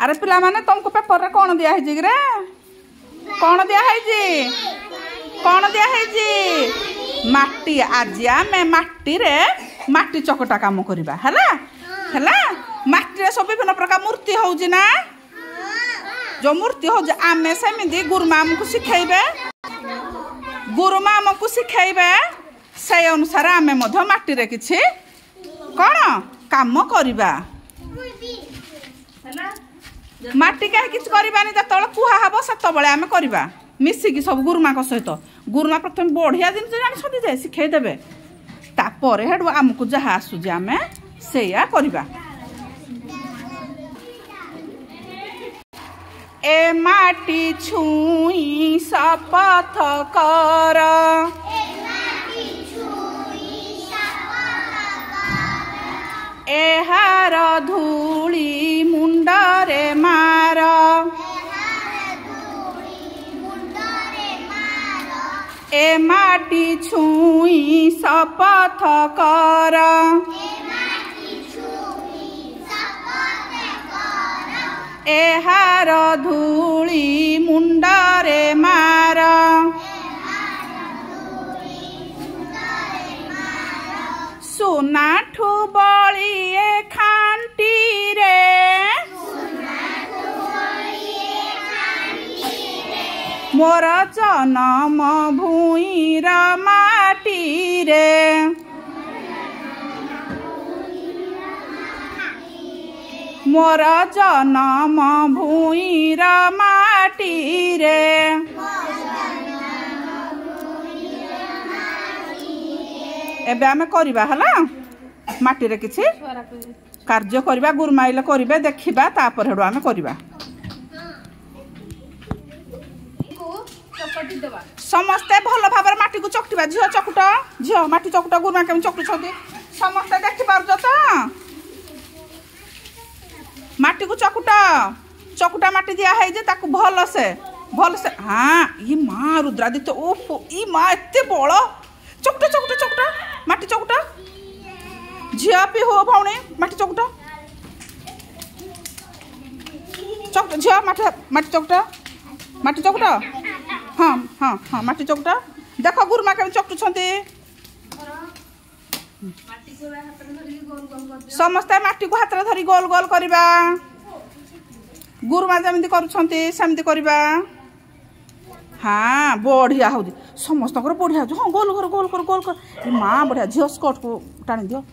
अरे पिला माने तुमको पेपर रे कौन दिया है रे कौन दिया है कौन दिया है माटी आज आम माटी रे माटी चकटा काम करवा है माटी रे सब विभिन्न प्रकार मूर्ति हो ना जो मूर्ति हो आम सेमती गुरुमा आमको शिखेबे गुरुमा आमको शिखेबे से अनुसार आम माटी रे किछि कौन काम करवा माटी कहीं किसी करवानी जो कुहा हम से आम करवा मिसिकी सब गुरुमा सहित गुरुमा प्रथम बढ़िया जिन जानी जे शिखेदेवे तापर हेडू आमको जहाँ आसूजे आम से करवा ए माटी छुई शपथ कर एहार धूली मुंडरे मार ए माटी छुई शपथ कर एहार धूली मुंडरे मार सुनाठू बलिए खांटी रे मोर जनम भूईर माटी रे मोर जनम भूईर माटी रे एबे आमे करबा हला माटी रे किछि कार्य करबा गुरमाइले करबे देखिबा तापर हेडो आमे करबा समस्ते भल भाबर माटी को चकटिबा झियो चकुट झियो माटी चकुट गुरमा केम चकटु छथि समस्ते देखि पारजो त माटी को चकुटा माटी दिया है जे ताकू भल से हाँ ये माँ रुद्रादित्य ओफो ई माँ एते बड़ चकुटा माटी चकुटा झिया पी हो भौणी माटी चकुटा झिया माटी चकुटा हाँ हाँ हाँ माटी चकुटा देख गुरुमा केम चकटु छथि समस्ते माटी को हाथ धरी गोल गोल करवा गुरुमा जमी करमती करवा हाँ बढ़िया हो समस्त बढ़िया हाँ गोल कर माँ बढ़िया झील स्कर्ट को टाणी दियो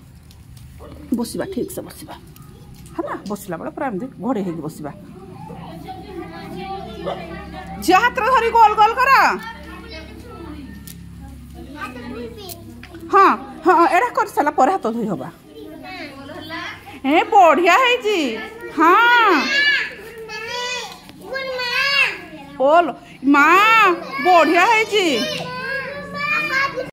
बसवा ठीक से बसवा है ना बसला बेले पूरा एमती घोड़े हो बसवा झी हाथ धरी गोल गोल कर हाँ हाँ एड़ा कर सारा पर हाथ धोई हवा ए बढ़िया है हाँ बोल माँ बढ़िया है